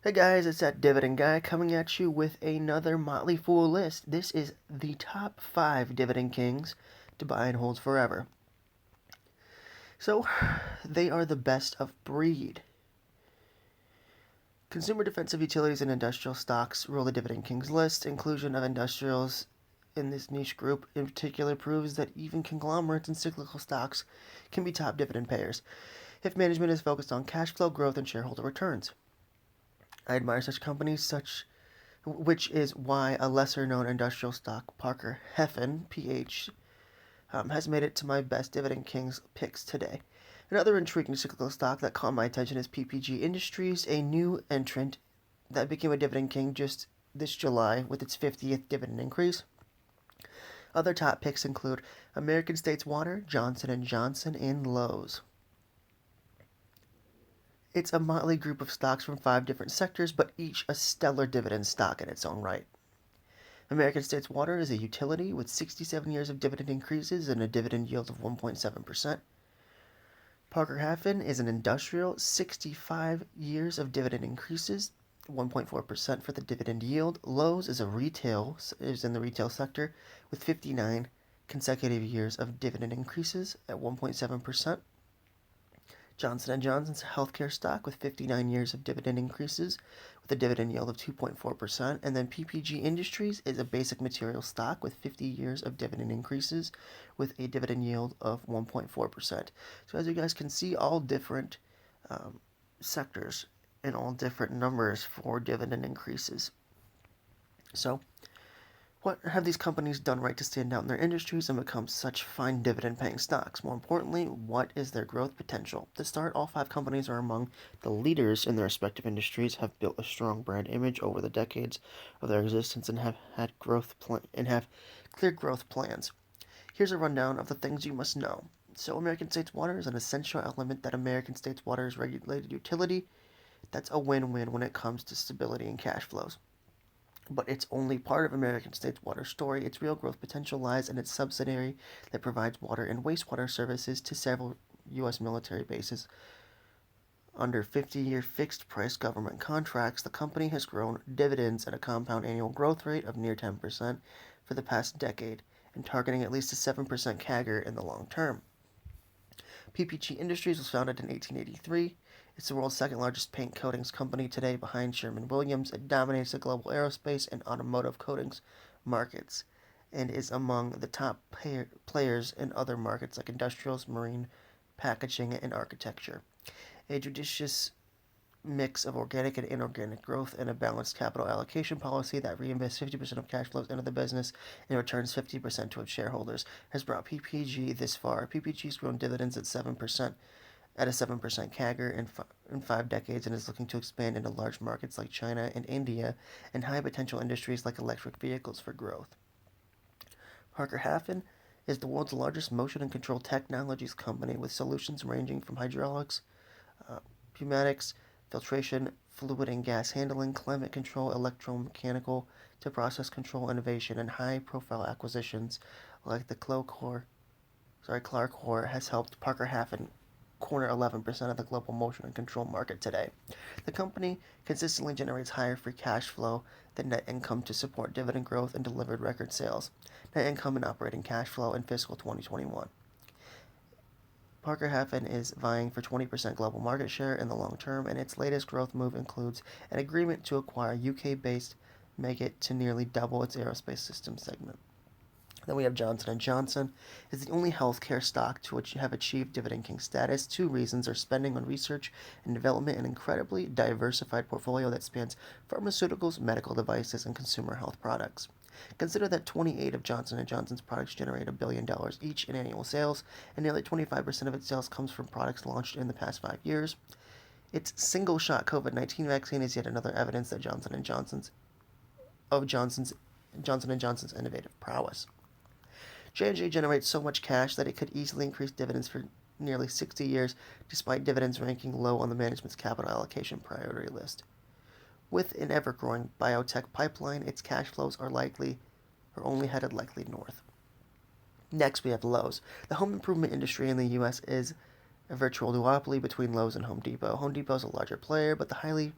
Hey guys, it's that Dividend guy coming at you with another Motley Fool list. This is the top 5 Dividend Kings to buy and hold forever. So, they are the best of breed. Consumer defensive utilities and industrial stocks rule the Dividend Kings list. Inclusion of industrials in this niche group in particular proves that even conglomerates and cyclical stocks can be top dividend payers if management is focused on cash flow growth and shareholder returns. I admire such companies which is why a lesser-known industrial stock, Parker Heffin, PH, has made it to my best Dividend Kings picks today. Another intriguing cyclical stock that caught my attention is PPG Industries, a new entrant that became a Dividend King just this July with its 50th dividend increase. Other top picks include American States Water, Johnson & Johnson, and Lowe's. It's a motley group of stocks from 5 different sectors, but each a stellar dividend stock in its own right. American States Water is a utility with 67 years of dividend increases and a dividend yield of 1.7%. Parker Hannifin is an industrial, 65 years of dividend increases, 1.4% for the dividend yield. Lowe's is in the retail sector with 59 consecutive years of dividend increases at 1.7%. Johnson & Johnson's a healthcare stock with 59 years of dividend increases with a dividend yield of 2.4%. And then PPG Industries is a basic material stock with 50 years of dividend increases with a dividend yield of 1.4%. So as you guys can see, all different sectors and all different numbers for dividend increases. So what have these companies done right to stand out in their industries and become such fine dividend-paying stocks? More importantly, what is their growth potential? To start, all 5 companies are among the leaders in their respective industries, have built a strong brand image over the decades of their existence, and have clear growth plans. Here's a rundown of the things you must know. So, American States Water is an essential element that American States Water is regulated utility. That's a win-win when it comes to stability and cash flows. But it's only part of American States Water's story. Its real growth potential lies in its subsidiary that provides water and wastewater services to several U.S. military bases. Under 50-year fixed-price government contracts, the company has grown dividends at a compound annual growth rate of near 10% for the past decade, and targeting at least a 7% CAGR in the long term. PPG Industries was founded in 1883. It's the world's second largest paint coatings company today behind Sherwin-Williams. It dominates the global aerospace and automotive coatings markets and is among the top players in other markets like industrials, marine, packaging, and architecture. A judicious mix of organic and inorganic growth and a balanced capital allocation policy that reinvests 50% of cash flows into the business and returns 50% to its shareholders has brought PPG this far. PPG's grown dividends at 7% at a 7% CAGR in 5 decades and is looking to expand into large markets like China and India and high potential industries like electric vehicles for growth. Parker Hannifin is the world's largest motion and control technologies company with solutions ranging from hydraulics, pneumatics, filtration, fluid and gas handling, climate control, electromechanical to process control innovation, and high-profile acquisitions like the Clarcor has helped Parker Hannifin corner 11% of the global motion and control market today. The company consistently generates higher free cash flow than net income to support dividend growth and delivered record sales, net income and operating cash flow in fiscal 2021. Parker Hannifin is vying for 20% global market share in the long term, and its latest growth move includes an agreement to acquire UK-based Meggitt to nearly double its aerospace systems segment. Then we have Johnson & Johnson. It's the only healthcare stock to have achieved Dividend King status. 2 reasons are spending on research and development, an incredibly diversified portfolio that spans pharmaceuticals, medical devices, and consumer health products. Consider that 28 of Johnson & Johnson's products generate $1 billion each in annual sales, and nearly 25% of its sales comes from products launched in the past 5 years. Its single-shot COVID-19 vaccine is yet another evidence that Johnson & Johnson's innovative prowess. J&J generates so much cash that it could easily increase dividends for nearly 60 years, despite dividends ranking low on the management's capital allocation priority list. With an ever-growing biotech pipeline, its cash flows are only headed likely north. Next, we have Lowe's. The home improvement industry in the U.S. is a virtual duopoly between Lowe's and Home Depot. Home Depot is a larger player, but the highly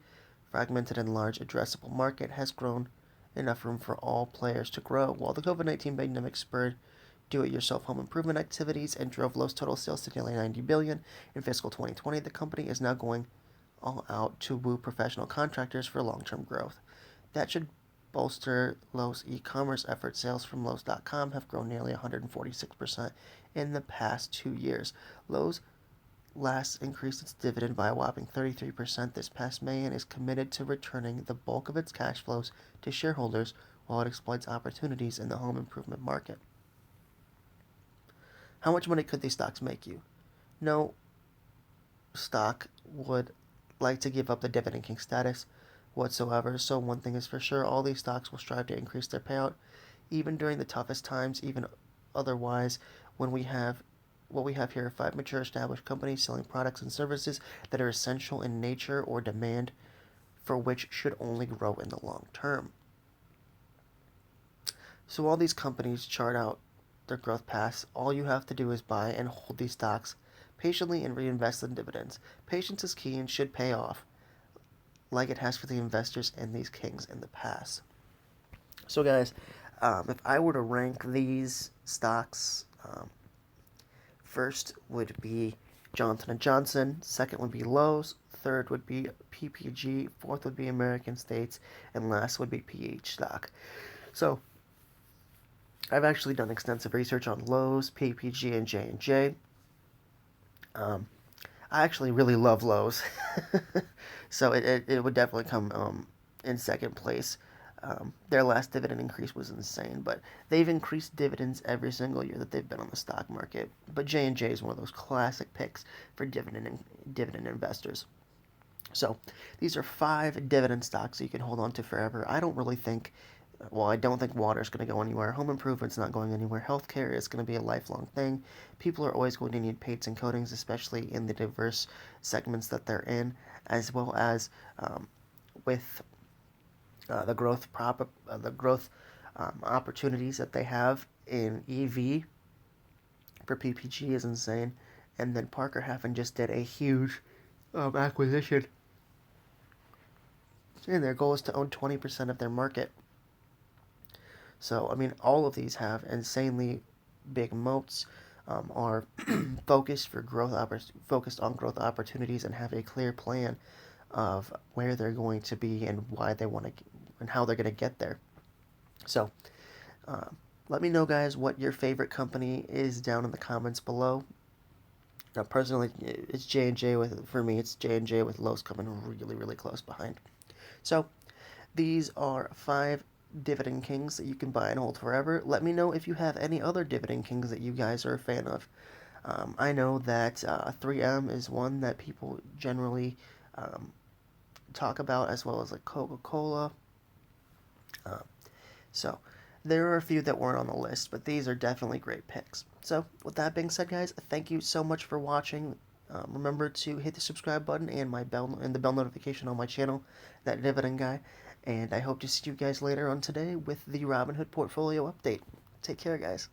fragmented and large addressable market has grown enough room for all players to grow. While the COVID-19 pandemic spurred do-it-yourself home improvement activities and drove Lowe's total sales to nearly $90 billion in fiscal 2020, the company is now going all out to woo professional contractors for long-term growth. That should bolster Lowe's e-commerce efforts. Sales from Lowe's.com have grown nearly 146% in the past 2 years. Lowe's last increased its dividend by a whopping 33% this past May and is committed to returning the bulk of its cash flows to shareholders while it exploits opportunities in the home improvement market. How much money could these stocks make you? No stock would like to give up the dividend king status whatsoever, so one thing is for sure, all these stocks will strive to increase their payout even during the toughest times. Even otherwise, when we have what we have here are 5 mature established companies selling products and services that are essential in nature or demand for which should only grow in the long term. So all these companies chart out their growth paths. All you have to do is buy and hold these stocks patiently and reinvest in dividends. Patience is key and should pay off, like it has for the investors in these kings in the past. So guys, if I were to rank these stocks, first would be Johnson & Johnson, second would be Lowe's, third would be PPG, fourth would be American States, and last would be PH stock. So I've actually done extensive research on Lowe's, PPG, and J&J. I actually really love Lowe's, so it would definitely come in second place. Their last dividend increase was insane, but they've increased dividends every single year that they've been on the stock market. But J&J is one of those classic picks for dividend investors. So these are 5 dividend stocks that you can hold on to forever. I don't think water is going to go anywhere. Home improvement's not going anywhere. Healthcare is going to be a lifelong thing. People are always going to need paints and coatings, especially in the diverse segments that they're in, as well as with the growth opportunities that they have in EV for PPG is insane. And then Parker Hannifin just did a huge acquisition, and their goal is to own 20% of their market. So, I mean, all of these have insanely big moats, are focused on growth opportunities, and have a clear plan of where they're going to be and why they want to, and how they're going to get there. So, let me know, guys, what your favorite company is down in the comments below. Now, personally, it's J&J for me, it's J&J with Lowe's coming really, really close behind. So, these are 5 dividend kings that you can buy and hold forever. Let me know if you have any other dividend kings that you guys are a fan of. I know that 3M is one that people generally talk about, as well as like Coca-Cola. So there are a few that weren't on the list, but these are definitely great picks. So with that being said, guys, thank you so much for watching. Remember to hit the subscribe button and the bell notification on my channel, that Dividend Guy. And I hope to see you guys later on today with the Robinhood portfolio update. Take care, guys.